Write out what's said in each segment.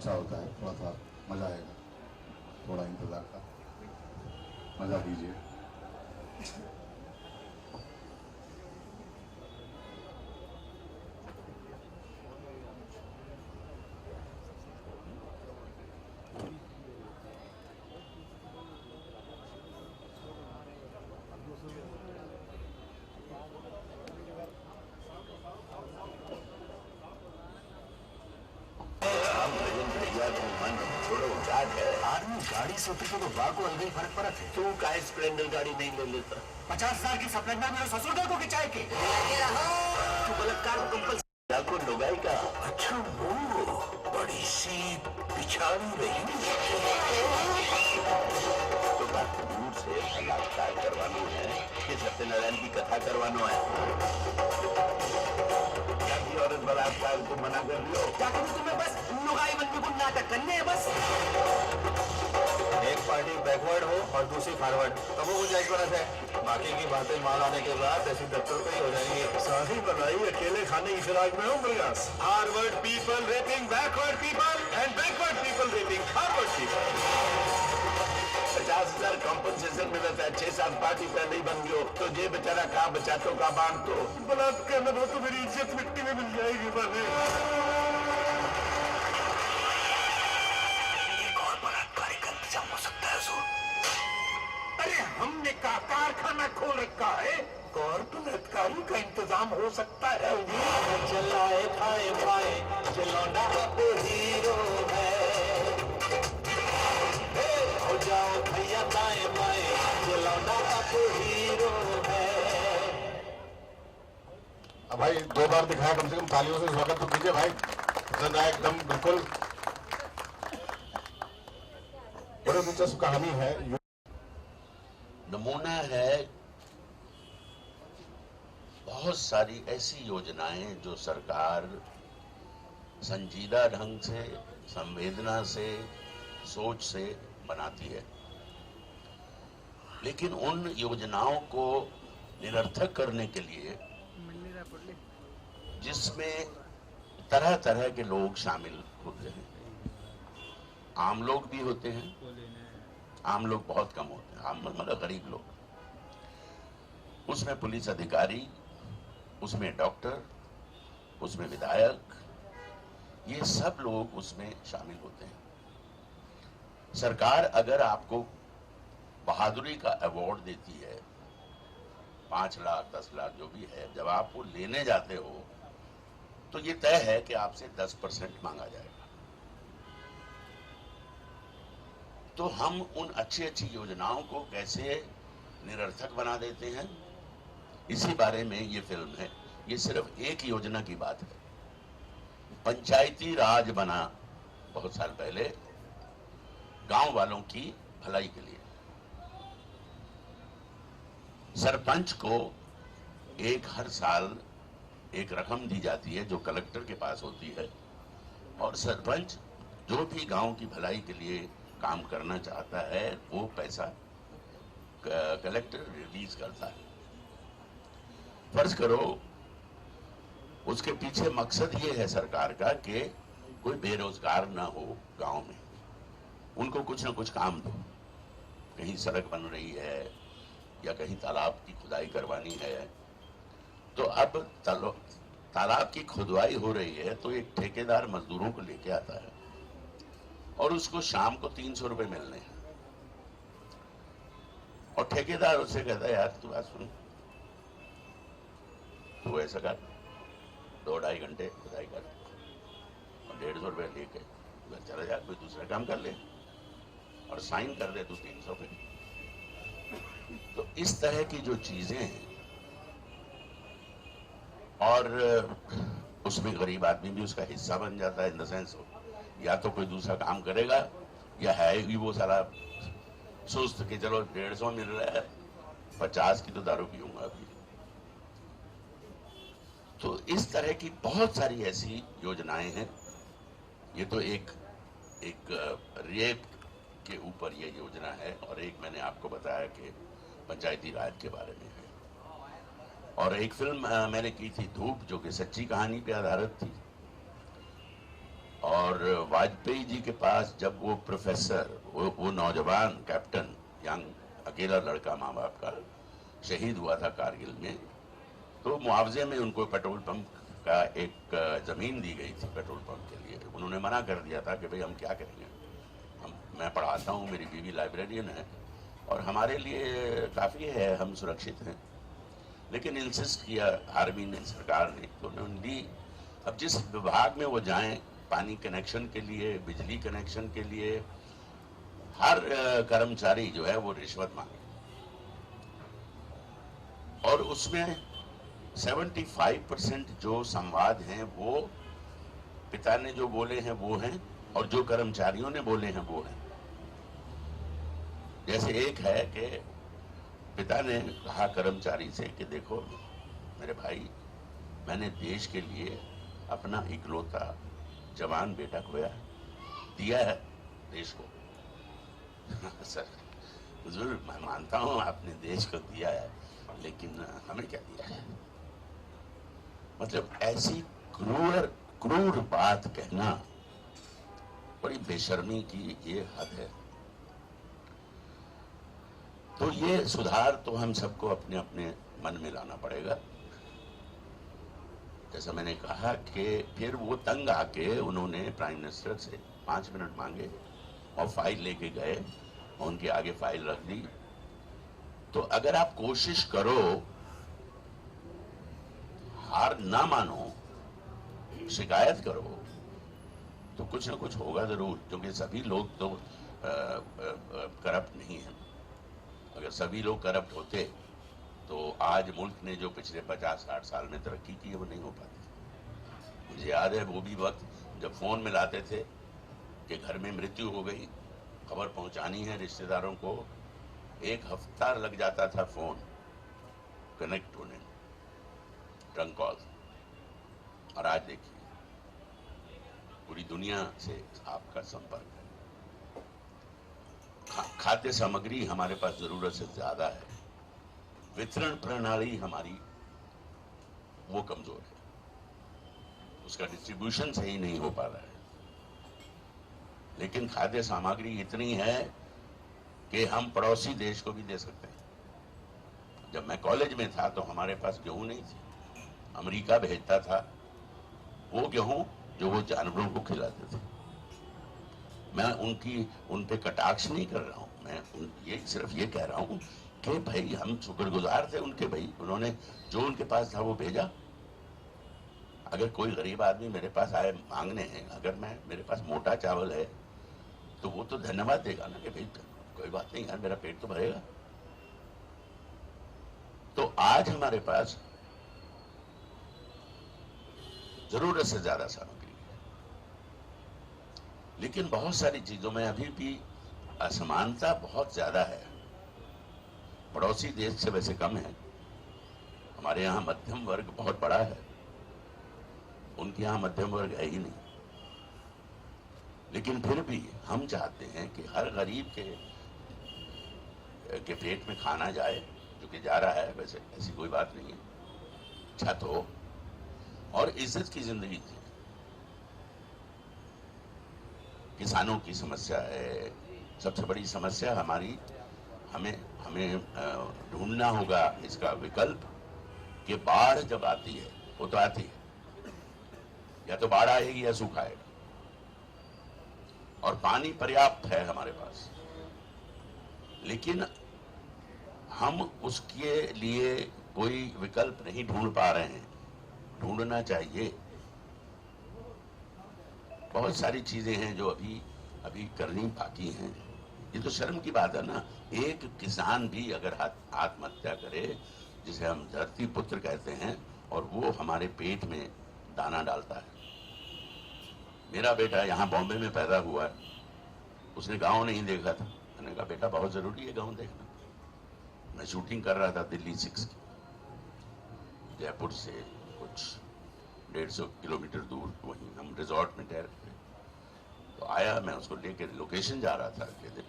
अच्छा होता है, थोड़ा सा मज़ा आएगा, थोड़ा इंतज़ार का मज़ा लीजिए। आदमी गाड़ी से उतर के तो बाग को अलग ही फर्क पड़ा थे। तू का स्प्लेंडर गाड़ी नहीं ले लेता? 50,000 की स्प्लेंडर मेरे ससुर को खिंचाए के तू बलात्कार को कंपल्सरी को लुगाई का। अच्छा वो बड़ी सी पिछाड़ी रही तो बात दूर से बलात्कार करवानो है कि सत्यनारायण की कथा करवानो है? क्या भी औरत बलात्कार को मना कर रही हो? क्या करूं तुम्हें बस लुगाई बनने को नाटक करने है बस। एक पार्टी बैकवर्ड हो और दूसरी फॉरवर्ड, तब वो गुंजाइश बनत है। बाकी की बातें मान आने के बाद ऐसी दफ्तर पे ही हो जाएंगी। शादी बनाई अकेले खाने की फिराक में हो मृगास। Forward people raping backward people and backward people raping forward people. 50,000 compensation मिलता है, 6-7 पार्टी पहले ही बन गयो तो ये बेचारा कहा बचातो का बांध तो बलात्कार में हो तो मेरी इज्जत मिट्टी में मिल जाएगी। बने एक और बलात्कारी का इंतजाम हो सकता है हुजूर। अरे हमने का कारखाना खोल रखा है, बलात्कारी का इंतजाम हो सकता है। चलाए खाए खाए चलौना अब हीरो है। हो जाओ भैया दाएं बाएं चलौना अब हीरो है। अब भाई 2 बार दिखाया, कम से कम तालियों से स्वागत तो कीजिए भाई। पसंद आया एकदम बिल्कुल। बड़ी दिलचस्प कहानी है। नमूना है बहुत सारी ऐसी योजनाएं जो सरकार संजीदा ढंग से, संवेदना से, सोच से बनाती है, लेकिन उन योजनाओं को निरर्थक करने के लिए जिसमें तरह तरह के लोग शामिल होते हैं। आम लोग भी होते हैं, आम लोग बहुत कम होते हैं, आम मतलब गरीब लोग, उसमें पुलिस अधिकारी, उसमें डॉक्टर, उसमें विधायक, ये सब लोग उसमें शामिल होते हैं। सरकार अगर आपको बहादुरी का अवार्ड देती है, 5 लाख 10 लाख जो भी है, जब आप वो लेने जाते हो तो ये तय है कि आपसे 10% मांगा जाएगा। तो हम उन अच्छी अच्छी योजनाओं को कैसे निरर्थक बना देते हैं, इसी बारे में ये फिल्म है। ये सिर्फ एक योजना की बात है। पंचायती राज बना बहुत साल पहले गांव वालों की भलाई के लिए। सरपंच को हर साल एक रकम दी जाती है जो कलेक्टर के पास होती है, और सरपंच जो भी गांव की भलाई के लिए काम करना चाहता है वो पैसा कलेक्टर रिलीज करता है। फर्ज करो उसके पीछे मकसद ये है सरकार का कि कोई बेरोजगार ना हो गांव में, उनको कुछ ना कुछ काम दो। कहीं सड़क बन रही है या कहीं तालाब की खुदाई करवानी है, तो अब तालाब की खुदाई हो रही है तो एक ठेकेदार मजदूरों को लेके आता है और उसको शाम को 300 रुपए मिलने हैं, और ठेकेदार उससे कहता है यार तू बात सुन, तू ऐसा कर 2-2.5 घंटे खुदाई कर और 150 रुपए लेके घर चला जा, कोई दूसरा काम कर ले और साइन कर दे तू 300 पे। तो इस तरह की जो चीजें हैं, और उसमें गरीब आदमी भी उसका हिस्सा बन जाता है, इन द सेंस या तो कोई दूसरा काम करेगा या है ही वो साला सुस्त कि चलो 150 मिल रहा है, 50 की तो दारू पीऊंगा अभी। तो इस तरह की बहुत सारी ऐसी योजनाएं हैं। ये तो एक रेप के ऊपर ये योजना है, और एक मैंने आपको बताया कि पंचायती राज के बारे में है। और एक फिल्म मैंने की थी धूप, जो कि सच्ची कहानी पे आधारित थी, और और वाजपेयी जी के पास जब वो प्रोफेसर, वो नौजवान कैप्टन, यंग अकेला लड़का माँ बाप का शहीद हुआ था कारगिल में, तो मुआवजे में उनको पेट्रोल पंप का एक जमीन दी गई थी पेट्रोल पंप के लिए। उन्होंने मना कर दिया था कि भाई हम क्या करेंगे, मैं पढ़ाता हूँ, मेरी बीवी लाइब्रेरियन है और हमारे लिए काफ़ी है, हम सुरक्षित हैं। लेकिन इंसिस्ट किया आर्मी ने, सरकार ने, तो उन्होंने दी। अब जिस विभाग में वो जाएं, पानी कनेक्शन के लिए, बिजली कनेक्शन के लिए, हर कर्मचारी जो है वो रिश्वत मांगे और उसमें 75% जो संवाद हैं वो पिता ने जो बोले हैं वो हैं और जो कर्मचारियों ने बोले हैं वो हैं। जैसे एक है कि पिता ने कहा कर्मचारी से कि देखो मेरे भाई, मैंने देश के लिए अपना इकलौता जवान बेटा खोया, दिया है देश को। सर हुजूर, मैं मानता हूं आपने देश को दिया है, लेकिन हमें क्या दिया है? मतलब ऐसी क्रूर बात कहना बड़ी बेशर्मी की ये हद है। तो ये सुधार तो हम सबको अपने अपने मन में लाना पड़ेगा। जैसा मैंने कहा कि फिर वो तंग आके उन्होंने प्राइम मिनिस्टर से 5 मिनट मांगे और फाइल लेके गए और उनके आगे फाइल रख दी। तो अगर आप कोशिश करो, हार ना मानो, शिकायत करो, तो कुछ ना कुछ होगा जरूर, क्योंकि सभी लोग तो करप्ट नहीं है। अगर सभी लोग करप्ट होते तो आज मुल्क ने जो पिछले 50-60 साल में तरक्की की है वो नहीं हो पाती। मुझे याद है वो भी वक्त जब फोन मिलाते थे कि घर में मृत्यु हो गई, खबर पहुंचानी है रिश्तेदारों को, 1 हफ्ता लग जाता था फोन कनेक्ट होने में, ट्रंक कॉल। और आज देखिए पूरी दुनिया से आपका संपर्क है। खाद्य सामग्री हमारे पास जरूरत से ज्यादा है, वितरण प्रणाली हमारी वो कमजोर है, उसका डिस्ट्रीब्यूशन सही नहीं हो पा रहा है। लेकिन खाद्य सामग्री इतनी है कि हम पड़ोसी देश को भी दे सकते हैं। जब मैं कॉलेज में था तो हमारे पास गेहूं नहीं थी, अमेरिका भेजता था वो गेहूं जो वो जानवरों को खिलाते थे। मैं उन पे कटाक्ष नहीं कर रहा हूं, मैं ये सिर्फ ये कह रहा हूं कि भाई हम शुक्रगुजार थे उनके, भाई उन्होंने जो उनके पास था वो भेजा। अगर कोई गरीब आदमी मेरे पास आए मांगने हैं, अगर मेरे पास मोटा चावल है तो वो तो धन्यवाद देगा ना कि भाई कोई बात नहीं यार, मेरा पेट तो भरेगा। तो आज हमारे पास जरूरत से ज्यादा सामग्री है, लेकिन बहुत सारी चीजों में अभी भी असमानता बहुत ज्यादा है। पड़ोसी देश से वैसे कम है, हमारे यहाँ मध्यम वर्ग बहुत बड़ा है, उनके यहाँ मध्यम वर्ग है ही नहीं। लेकिन फिर भी हम चाहते हैं कि हर गरीब के पेट में खाना जाए, जो कि जा रहा है, वैसे ऐसी कोई बात नहीं है, छत हो और इज्जत की जिंदगी जी। किसानों की समस्या है सबसे बड़ी समस्या हमारी, हमें ढूंढना होगा इसका विकल्प कि बाढ़ जब आती है, वो तो आती है, या तो बाढ़ आएगी या सूखा आएगा, और पानी पर्याप्त है हमारे पास, लेकिन हम उसके लिए कोई विकल्प नहीं ढूंढ पा रहे हैं। ढूंढना चाहिए। बहुत सारी चीजें हैं जो अभी करनी बाकी हैं। ये तो शर्म की बात है ना, एक किसान भी अगर आत्महत्या करे, जिसे हम धरती पुत्र कहते हैं, और वो हमारे पेट में दाना डालता है। मेरा बेटा यहाँ बॉम्बे में पैदा हुआ है, उसने गांव नहीं देखा था। मैंने कहा बेटा बहुत जरूरी है गांव देखना। मैं शूटिंग कर रहा था दिल्ली 6 की, जयपुर से कुछ 150 किलोमीटर दूर, वहीं हम रिजॉर्ट में ठहरे थे। तो आया, मैं उसको लेकर लोकेशन जा रहा था कि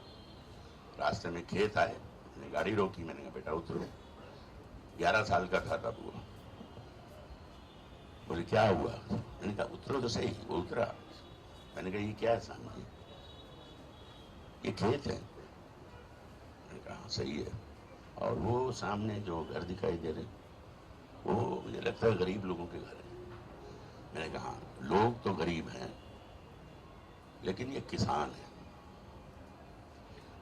रास्ते में खेत आए, मैंने गाड़ी रोकी, मैंने कहा बेटा उतरो। 11 साल का था तब वो। बोले क्या हुआ? मैंने कहा उतरो तो सही। वो उतरा, मैंने कहा ये क्या है सामने? ये खेत है। मैंने कहा हाँ, सही है। और वो सामने जो घर दिखाई दे रहे वो मुझे लगता है गरीब लोगों के घर है। मैंने कहा हाँ, लोग तो गरीब हैं लेकिन ये किसान है।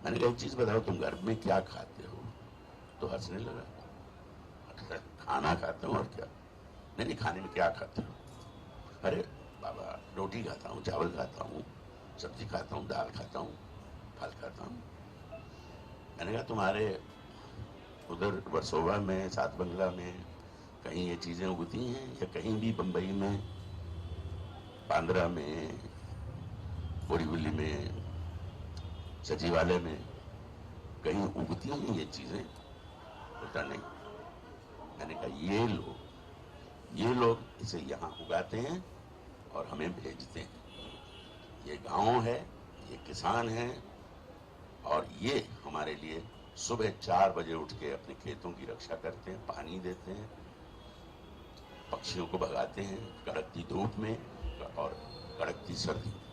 मैंने कहा एक चीज बताओ, तुम घर में क्या खाते हो? तो हंसने लगा। खाना खाते हो और क्या? नहीं, खाने में क्या खाते हो? अरे बाबा, रोटी खाता हूँ, चावल खाता हूँ, सब्जी खाता हूँ, दाल खाता हूँ, फल खाता हूँ। मैंने कहा तुम्हारे उधर वर्सोवा में, सात बंगला में कहीं ये चीजें उगती हैं या कहीं भी बंबई में, बांद्रा में, बोरीवली में, सचिवालय में कहीं उगती हैं ये चीजें? पता नहीं। मैंने कहा ये लोग इसे यहाँ उगाते हैं और हमें भेजते हैं। ये गांव है, ये किसान है और ये हमारे लिए सुबह 4 बजे उठ के अपने खेतों की रक्षा करते हैं, पानी देते हैं, पक्षियों को भगाते हैं कड़कती धूप में और कड़कती सर्दी में।